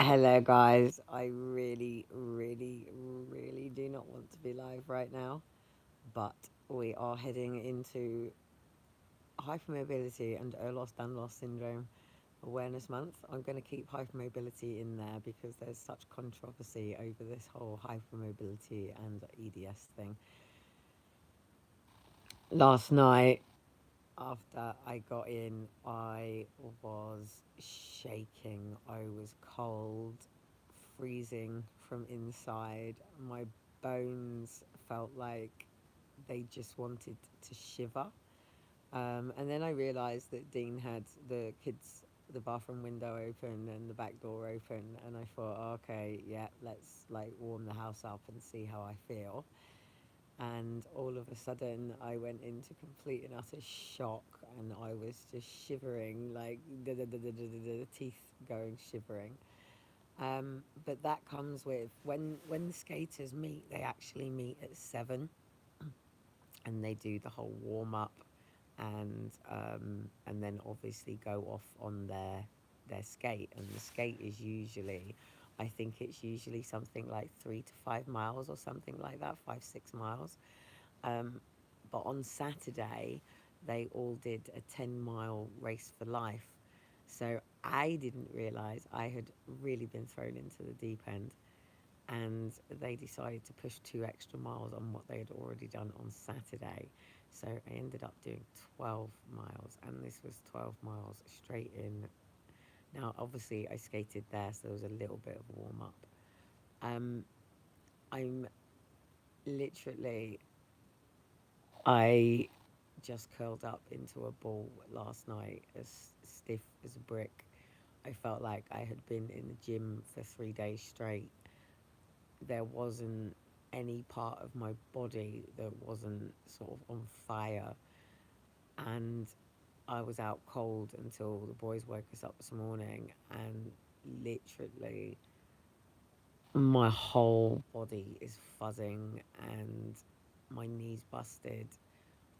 Hello, guys. I really, really, really do not want to be live right now, but we are heading into hypermobility and Ehlers-Danlos syndrome awareness month. I'm going to keep hypermobility in there because there's such controversy over this whole hypermobility and EDS thing. Last night, after I got in, I was shaking. I was cold, freezing from inside. My bones felt like they just wanted to shiver. And then I realised that Dean had the bathroom window open and the back door open, and I thought, okay, yeah, let's like warm the house up and see how I feel. And all of a sudden, I went into complete and utter shock, and I was just shivering, like the teeth going shivering. But that comes with when the skaters meet, they actually meet at 7, and they do the whole warm up, and then obviously go off on their skate, and the skate is usually, I think it's usually something like 3 to 5 miles or something like that, 5 6 miles. um, but on Saturday, they all did a 10-mile race for life. So I didn't realise I had really been thrown into the deep end. And they decided to push 2 extra miles on what they had already done on Saturday. So I ended up doing 12 miles, and this was 12 miles straight in. Now, obviously, I skated there, so there was a little bit of warm up. Um, I'm literally I just curled up into a ball last night, as stiff as a brick. I felt like I had been in the gym for 3 days straight. There wasn't any part of my body that wasn't sort of on fire. And I was out cold until the boys woke us up this morning, and literally my whole body is fuzzing and my knees busted.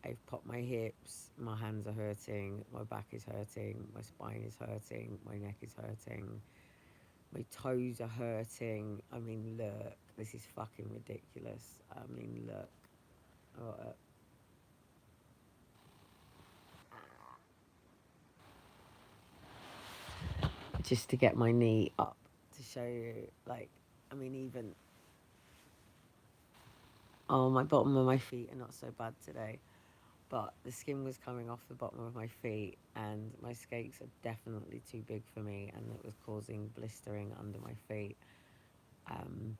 I've popped my hips, my hands are hurting, my back is hurting, my spine is hurting, my neck is hurting, my toes are hurting. I mean, look, this is fucking ridiculous. I mean, look. Uh, just to get my knee up to show you, like, I mean, even, oh, my bottom of my feet are not so bad today. But the skin was coming off the bottom of my feet, and my skates are definitely too big for me, and it was causing blistering under my feet. Um,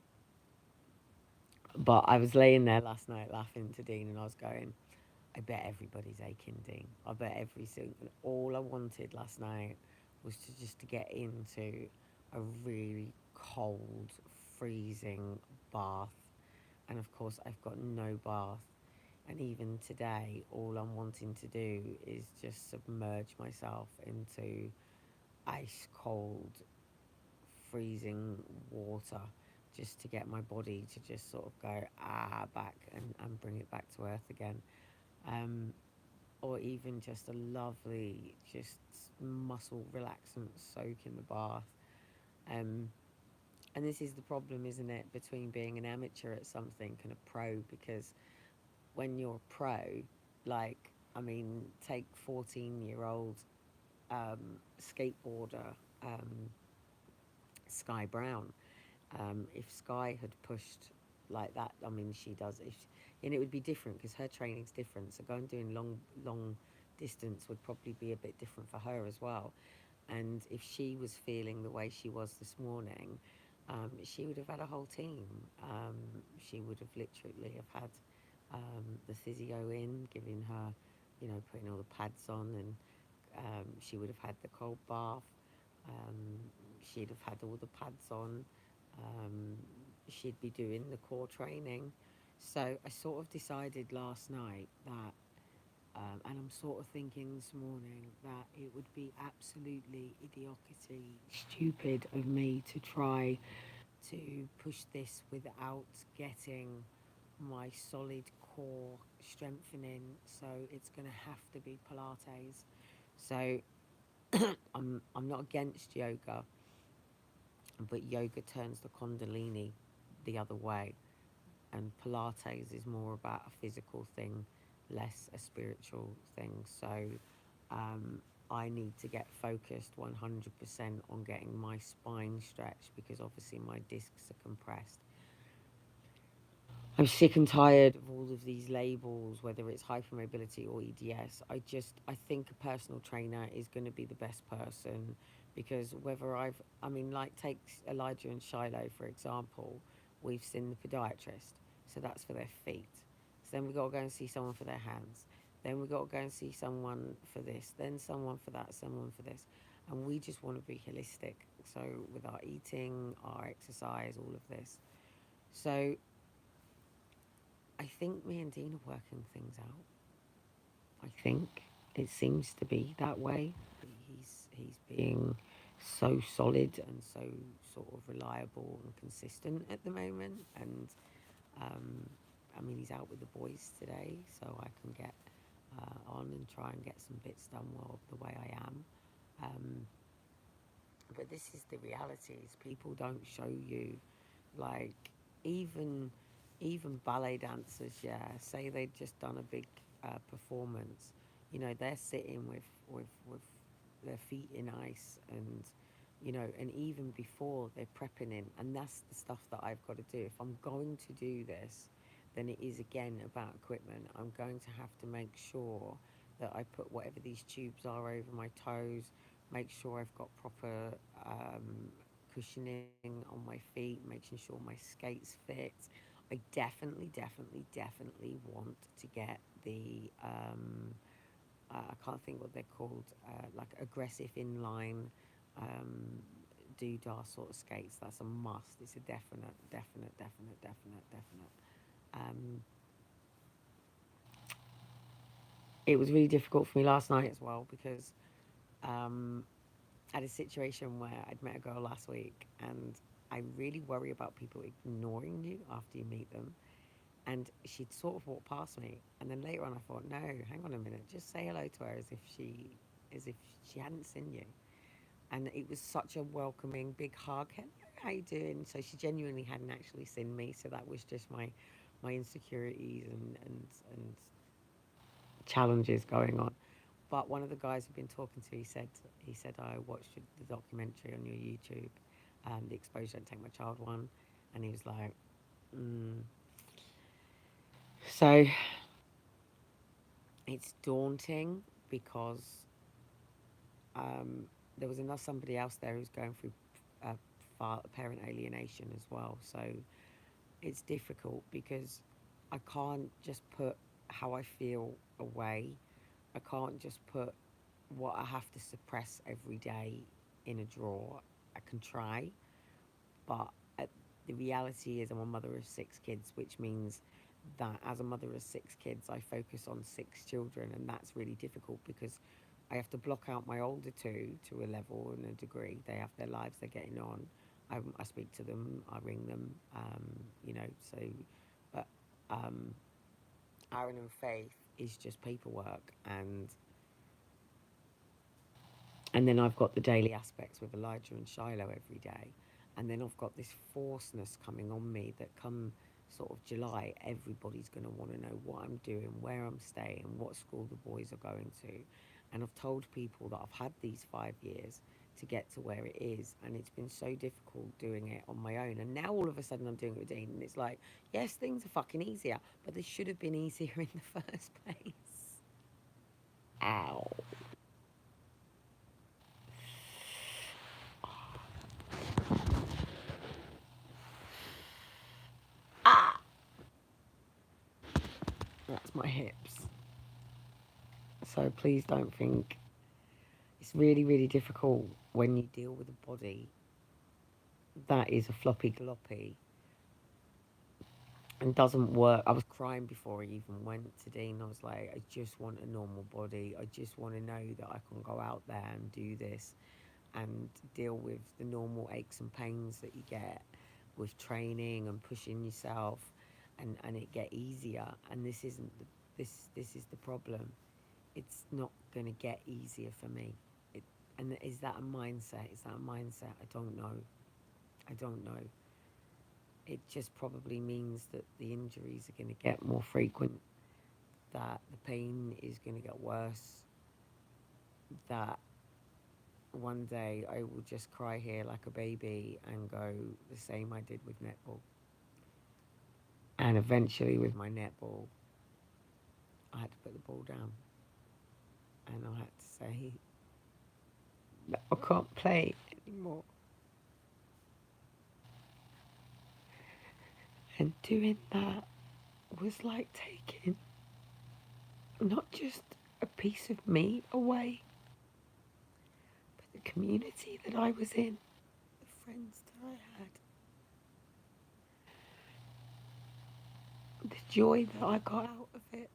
but I was laying there last night laughing to Dean, and I was going, I bet everybody's aching, Dean. I bet every single. All I wanted last night was to get into a really cold, freezing bath, and of course I've got no bath. And even today, all I'm wanting to do is just submerge myself into ice cold, freezing water, just to get my body to just sort of go back, and bring it back to earth again. Um, or even just a lovely, just muscle relaxant soak in the bath. Um, and this is the problem, isn't it, between being an amateur at something and a pro? Because when you're a pro, like, I mean, take 14-year-old skateboarder, um, Sky Brown. If Sky had pushed like that, I mean, she does. And it would be different because her training's different. So going doing long distance would probably be a bit different for her as well. And if she was feeling the way she was this morning, she would have had a whole team. She would have literally have had the physio in, giving her, putting all the pads on, and she would have had the cold bath. Um, she'd have had all the pads on. Um, she'd be doing the core training. So I sort of decided last night that, and I'm sort of thinking this morning that it would be absolutely idiocracy, stupid of me to try to push this without getting my solid core strengthening. So it's going to have to be Pilates. So I'm not against yoga. but yoga turns the kundalini the other way, and Pilates is more about a physical thing, less a spiritual thing. So um, I need to get focused 100% on getting my spine stretched because obviously my discs are compressed. I'm sick and tired of all of these labels, whether it's hypermobility or EDS. I think a personal trainer is going to be the best person because I mean, like, take Elijah and Shiloh, for example, we've seen the podiatrist. So that's for their feet. So then we've got to go and see someone for their hands. Then we've got to go and see someone for this, then someone for that, someone for this. And we just want to be holistic. So with our eating, our exercise, all of this. So I think me and Dean are working things out. I think it seems to be that way. He's being so solid and so sort of reliable and consistent at the moment. And um, I mean, he's out with the boys today, so I can get on and try and get some bits done well the way I am. Um, but this is the reality: is people don't show you, like, even even ballet dancers, yeah, say they'd just done a big performance, they're sitting with their feet in ice, and and even before they're prepping in, and that's the stuff that I've got to do. If I'm going to do this, then it is again about equipment. I'm going to have to make sure that I put whatever these tubes are over my toes, make sure I've got proper cushioning on my feet, making sure my skates fit. I definitely want to get the I can't think what they're called, like aggressive inline um, doodah sort of skates. That's a must. It's a definite. Um, it was really difficult for me last night as well because um, I had a situation where I'd met a girl last week, and I really worry about people ignoring you after you meet them. And she'd sort of walked past me, and then later on I thought, no, hang on a minute, just say hello to her as if she hadn't seen you. And it was such a welcoming big hug. Hello, how you doing? So she genuinely hadn't actually seen me, so that was just my insecurities and challenges going on. But one of the guys I've been talking to, he said I watched the documentary on your YouTube, the Exposure Don't Take My Child one, and he was like, mm. So it's daunting because um, there was enough somebody else there who's going through parent alienation as well. So it's difficult because I can't just put how I feel away. I can't just put what I have to suppress every day in a drawer. I can try, but the reality is I'm a mother of six kids, which means that as a mother of six kids, I focus on six children, and that's really difficult because I have to block out my older two to a level and a degree. They have their lives, they're getting on. I speak to them, I ring them, so, but um, Aaron and Faith is just paperwork, and then I've got the daily aspects with Elijah and Shiloh every day. And then I've got this forceness coming on me that come sort of July, everybody's going to want to know what I'm doing, where I'm staying, what school the boys are going to. And I've told people that I've had these 5 years to get to where it is. And it's been so difficult doing it on my own. And now all of a sudden I'm doing it with Dean. And it's like, yes, things are fucking easier, but they should have been easier in the first place. Ow. Ah! That's my hips. So please don't think it's really difficult when you deal with a body that is a floppy gloppy and doesn't work. I was crying before I even went to Dean. I was like, I just want a normal body. I just want to know that I can go out there and do this and deal with the normal aches and pains that you get with training and pushing yourself, and it get easier. And this isn't this is the problem. It's not going to get easier for me. It, and is that a mindset? Is that a mindset? I don't know. I don't know. It just probably means that the injuries are going to get more frequent, that the pain is going to get worse, that one day I will just cry here like a baby and go the same I did with netball. And eventually, with my netball, I had to put the ball down and I had to say, I can't play anymore. And doing that was like taking not just a piece of me away, but the community that I was in, the friends that I had, the joy that I got out of it.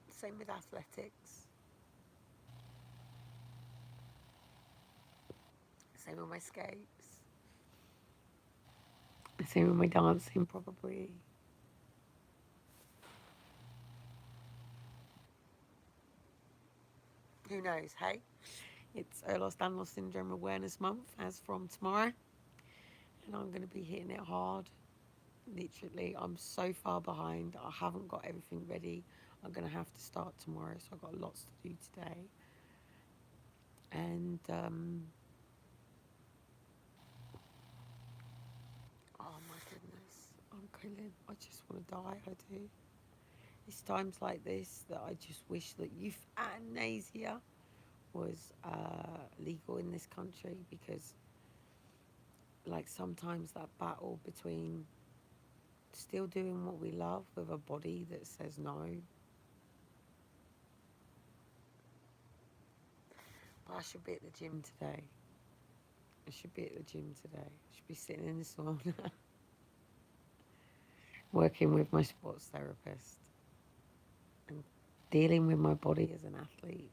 Same with athletics, same with my skates, same with my dancing, probably. Who knows, hey? It's Ehlers-Danlos Syndrome Awareness Month as from tomorrow, and I'm going to be hitting it hard. Literally, I'm so far behind. I haven't got everything ready. I'm going to have to start tomorrow, so I've got lots to do today. And, oh my goodness, I'm killing. I just want to die, I do. It's times like this that I just wish that euthanasia was legal in this country, because, like, sometimes that battle between still doing what we love with a body that says no. But I should be at the gym today. I should be at the gym today. I should be sitting in the sauna, working with my sports therapist and dealing with my body as an athlete.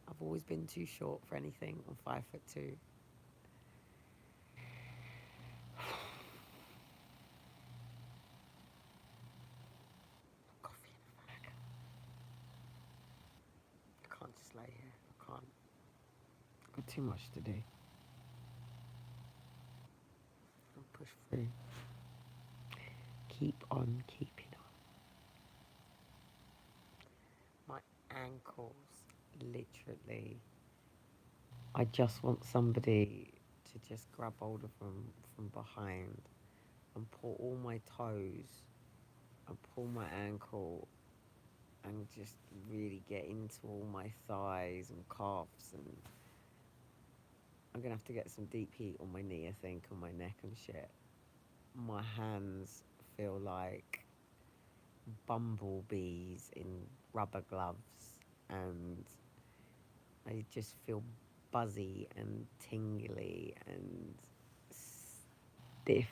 I've always been too short for anything. I'm 5'2". Coffee in a bag. I can't just lay here. I can't. I've got too much to do. I'll push through. Keep on keeping on. My ankles, literally. I just want somebody to just grab hold of them from behind and pull all my toes and pull my ankle and just really get into all my thighs and calves. And I'm gonna have to get some deep heat on my knee, I think, on my neck and shit. My hands feel like bumblebees in rubber gloves, and I just feel buzzy and tingly and stiff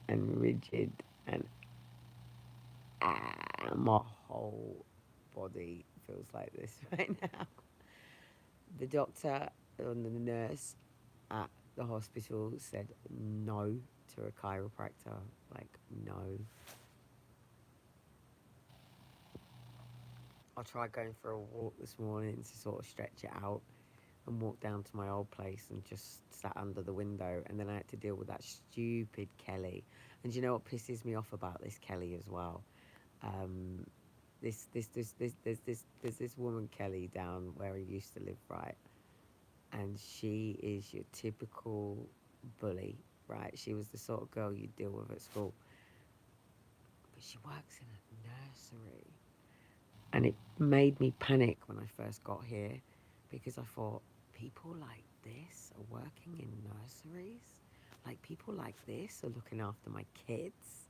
and rigid, and my whole body feels like this right now. The doctor and the nurse at the hospital said no to a chiropractor. Like, no. I tried going for a walk this morning to sort of stretch it out and walk down to my old place and just sat under the window, and then I had to deal with that stupid Kelly. And you know what pisses me off about this Kelly as well? Um, there's this woman Kelly down where I used to live, right? And she is your typical bully, right? She was the sort of girl you'd deal with at school, but she works in a nursery. And it made me panic when I first got here, because I thought, people like this are working in nurseries? Like, people like this are looking after my kids?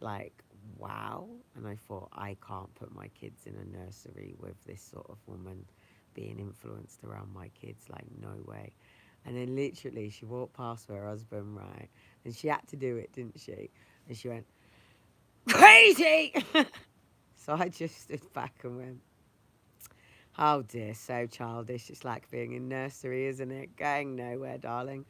Like, wow. And I thought, I can't put my kids in a nursery with this sort of woman being influenced around my kids. Like, no way. And then literally she walked past her husband, right? And she had to do it, didn't she? And she went, crazy! So I just stood back and went, oh dear, so childish. It's like being in nursery, isn't it? Going nowhere, darling.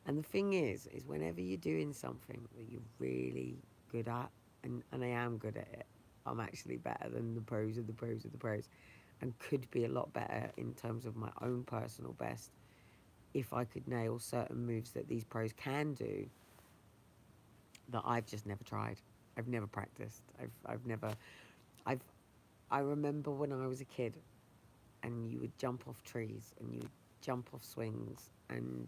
And the thing is whenever you're doing something that you're really good at, and I am good at it, I'm actually better than the pros of the pros of the pros. and could be a lot better in terms of my own personal best if I could nail certain moves that these pros can do that I've just never tried. I've never practiced. I've never I've I remember when I was a kid and you would jump off trees and you would jump off swings and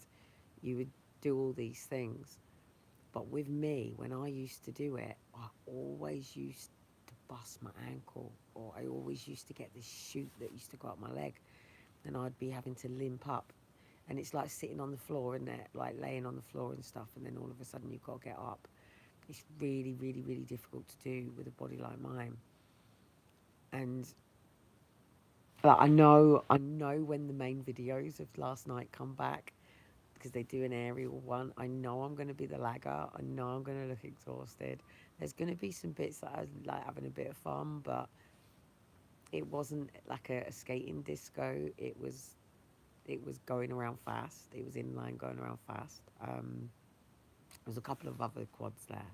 you would do all these things. But with me, when I used to do it, I always used to bust my ankle, or I always used to get this shoot that used to go up my leg, and I'd be having to limp up. And it's like sitting on the floor and there, like laying on the floor and stuff, and then all of a sudden you've got to get up. It's really, really, really difficult to do with a body like mine. And like, I know when the main videos of last night come back, because they do an aerial one. I know I'm going to be the lagger. I know I'm going to look exhausted. There's going to be some bits that I was like having a bit of fun, but it wasn't like a skating disco. It was going around fast. It was inline going around fast. There was a couple of other quads there.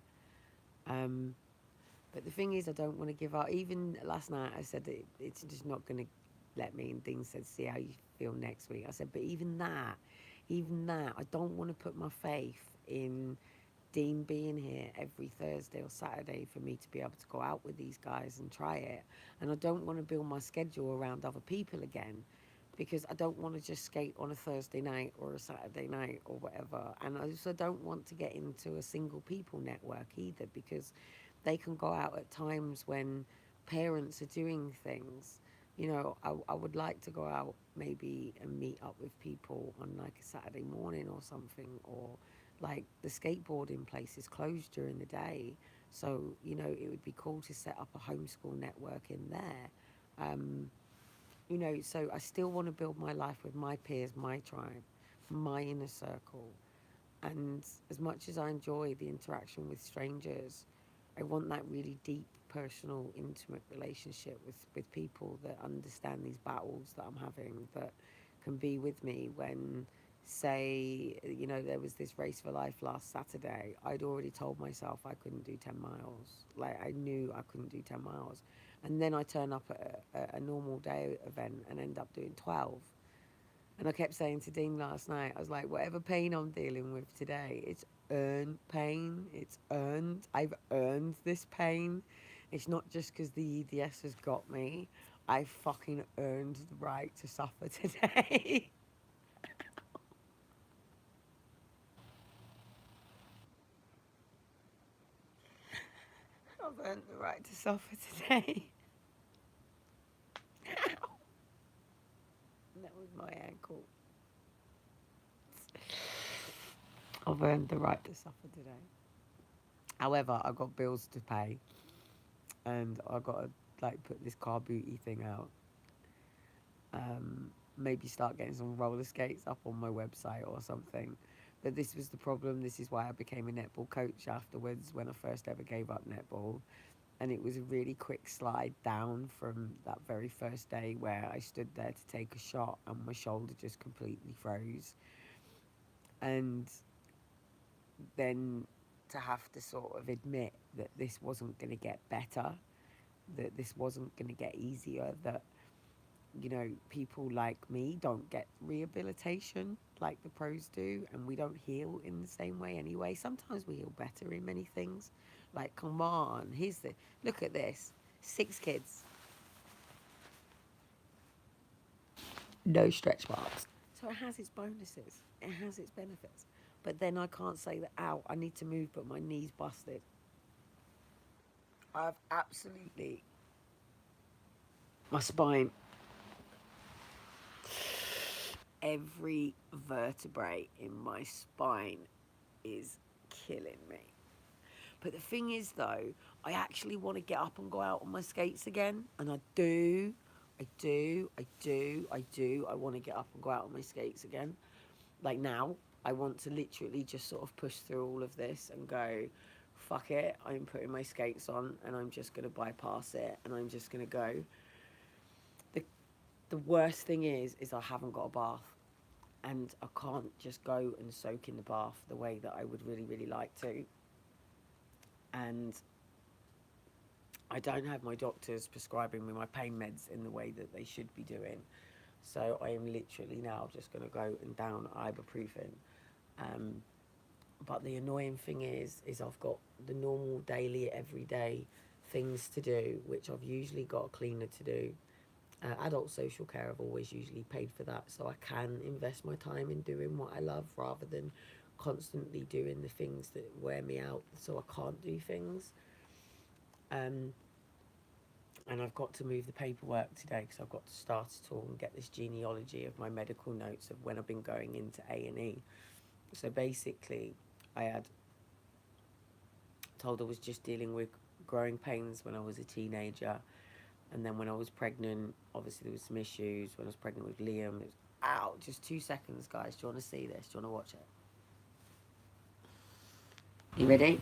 Um, but the thing is, I don't want to give up. Even last night, I said that it's just not going to let me. And Dean said, "See how you feel next week." I said, "But even that, I don't want to put my faith in Dean being here every Thursday or Saturday for me to be able to go out with these guys and try it. And I don't want to build my schedule around other people again, because I don't want to just skate on a Thursday night or a Saturday night or whatever. And I also don't want to get into a single people network either, because they can go out at times when parents are doing things. I would like to go out maybe and meet up with people on like a Saturday morning or something, or like the skateboarding place is closed during the day. So, it would be cool to set up a homeschool network in there. Um, so I still want to build my life with my peers, my tribe, my inner circle. And as much as I enjoy the interaction with strangers, I want that really deep, personal, intimate relationship with people that understand these battles that I'm having, that can be with me when, say, there was this race for life last Saturday. I'd already told myself I couldn't do 10 miles. Like, I knew I couldn't do 10 miles. And then I turn up at a normal day event and end up doing 12. And I kept saying to Dean last night, I was like, whatever pain I'm dealing with today, it's earned pain. It's earned. I've earned this pain. It's not just because the EDS has got me. I fucking earned the right to suffer today. I've earned the right to suffer today. And that was my ankle. I've earned the right to suffer today. However, I've got bills to pay, and I've got to like put this car booty thing out. Maybe start getting some roller skates up on my website or something. But this was the problem. This is why I became a netball coach afterwards, when I first ever gave up netball. And it was a really quick slide down from that very first day where I stood there to take a shot and my shoulder just completely froze. And then to have to sort of admit that this wasn't going to get better, that this wasn't going to get easier, that people like me don't get rehabilitation like the pros do, and we don't heal in the same way anyway. Sometimes we heal better in many things. Like, come on, look at this, 6 kids, no stretch marks. So it has its bonuses, it has its benefits. But then I can't say that, ow, I need to move, but my knee's busted. I've absolutely, my spine, every vertebrae in my spine is killing me. But the thing is, though, I actually want to get up and go out on my skates again. And I do. I do. I do. I do. I want to get up and go out on my skates again. Like now, I want to literally just sort of push through all of this and go, fuck it. I'm putting my skates on and I'm just going to bypass it. And I'm just going to go. The, the worst thing is I haven't got a bath. And I can't just go and soak in the bath the way that I would really, really like to. And I don't have my doctors prescribing me my pain meds in the way that they should be doing. So I am literally now just going to go and down ibuprofen. Um, but the annoying thing is I've got the normal daily, everyday things to do, which I've usually got a cleaner to do. Adult social care, I've always usually paid for that, so I can invest my time in doing what I love rather than constantly doing the things that wear me out so I can't do things. Um, and I've got to move the paperwork today because I've got to start it all and get this genealogy of my medical notes of when I've been going into A&E. So basically, I had told I was just dealing with growing pains when I was a teenager, and then when I was pregnant, obviously there was some issues. When I was pregnant with Liam, it was, ow, just 2 seconds, guys. Do you want to see this? Do you want to watch it? You ready?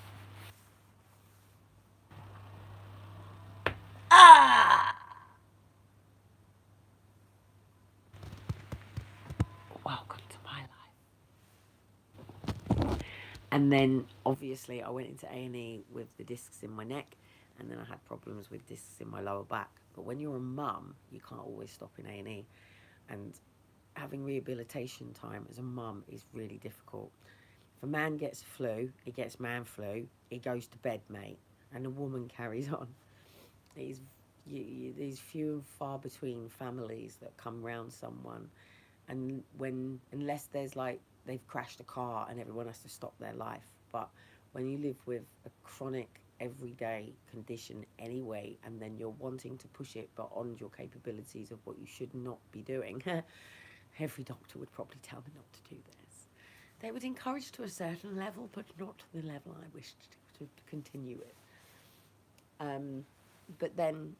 Ah! Welcome to my life. And then obviously I went into A&E with the discs in my neck, and then I had problems with discs in my lower back. But when you're a mum, you can't always stop in A&E, and having rehabilitation time as a mum is really difficult. If a man gets flu, he gets man flu, he goes to bed, mate, and a woman carries on. These these few and far between families that come round someone, and when unless there's like they've crashed a car and everyone has to stop their life. But when you live with a chronic everyday condition anyway, and then you're wanting to push it beyond your capabilities of what you should not be doing, every doctor would probably tell me not to do this. They would encourage to a certain level, but not to the level I wished to continue with. But then,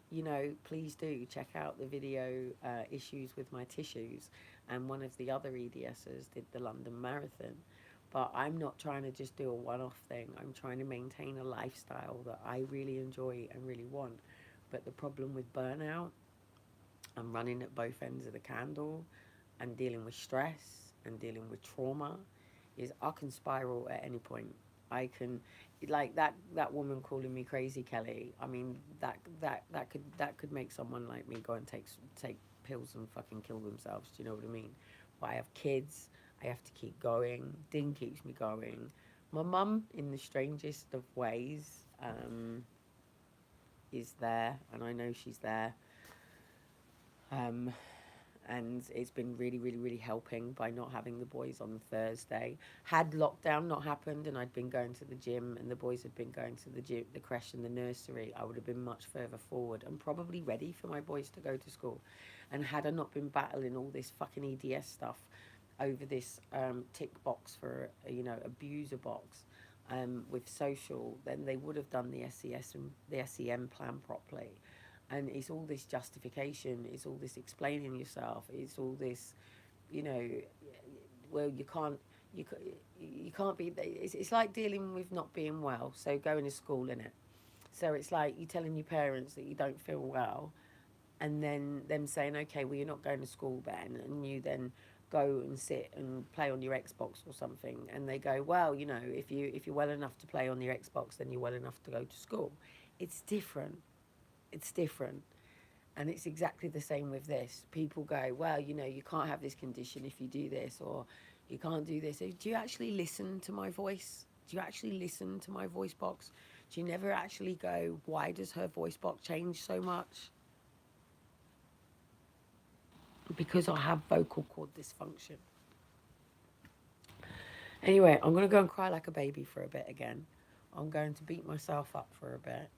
please do check out the video issues with my tissues. And one of the other EDSers did the London Marathon. But I'm not trying to just do a one off thing. I'm trying to maintain a lifestyle that I really enjoy and really want. But the problem with burnout, I'm running at both ends of the candle and dealing with stress and dealing with trauma, is I can spiral at any point. I can, like that woman calling me crazy, Kelly. I mean, that could make someone like me go and take pills and fucking kill themselves. Do you know what I mean? But I have kids. I have to keep going. Dean keeps me going. My mum, in the strangest of ways, is there, and I know she's there. Um, and it's been really, really, really helping by not having the boys on Thursday. Had lockdown not happened and I'd been going to the gym and the boys had been going to the gym, the creche and the nursery, I would have been much further forward and probably ready for my boys to go to school. And had I not been battling all this fucking EDS stuff over this tick box for, abuser box, with social, then they would have done the SES and the SEM plan properly. And it's all this justification, it's all this explaining yourself, it's all this, you know, well, you, you can't be, it's like dealing with not being well, so going to school, in it. So it's like you telling your parents that you don't feel well, and then them saying, okay, well, you're not going to school then, and you then go and sit and play on your Xbox or something, and they go, well, if you're well enough to play on your Xbox, then you're well enough to go to school. It's different. It's different. And it's exactly the same with this. People go, well, you can't have this condition if you do this, or you can't do this. Do you actually listen to my voice? Do you actually listen to my voice box? Do you never actually go, why does her voice box change so much? Because I have vocal cord dysfunction. Anyway, I'm going to go and cry like a baby for a bit again. I'm going to beat myself up for a bit.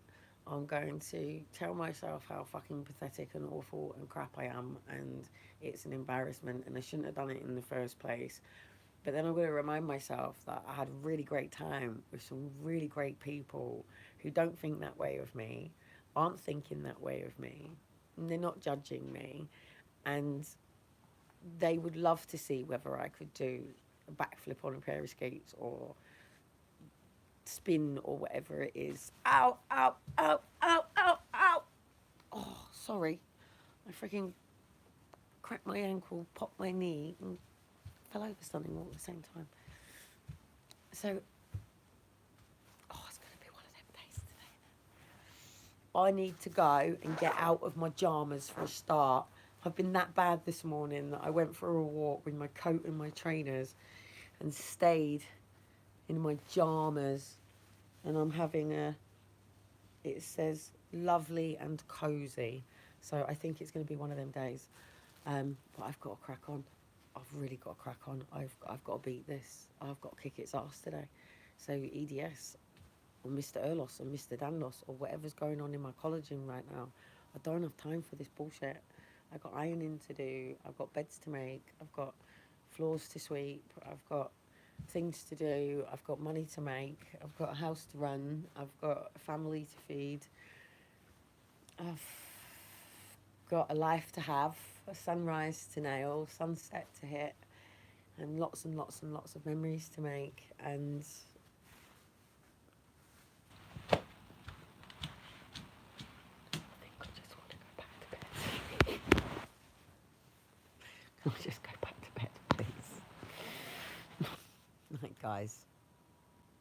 I'm going to tell myself how fucking pathetic and awful and crap I am, and it's an embarrassment, and I shouldn't have done it in the first place. But then I'm going to remind myself that I had a really great time with some really great people who don't think that way of me, aren't thinking that way of me, and they're not judging me, and they would love to see whether I could do a backflip on a pair of skates or spin or whatever it is. Ow, ow, ow, ow, ow, ow. Oh, sorry. I freaking cracked my ankle, popped my knee, and fell over something all at the same time. So, it's going to be one of them days today. I need to go and get out of my pyjamas for a start. I've been that bad this morning that I went for a walk with my coat and my trainers and stayed in my pyjamas. And I'm having it says lovely and cozy. So I think it's going to be one of them days. But I've got to crack on. I've really got to crack on. I've got to beat this. I've got to kick its ass today. So EDS or Mr. Erlos or Mr. Danlos or whatever's going on in my collagen right now. I don't have time for this bullshit. I've got ironing to do. I've got beds to make. I've got floors to sweep. I've got things to do. I've got money to make. I've got a house to run. I've got a family to feed. I've got a life to have, a sunrise to nail, sunset to hit, and lots and lots and lots of memories to make. And I just want to go back to bed. Can I just go back to bed, please? Night, guys.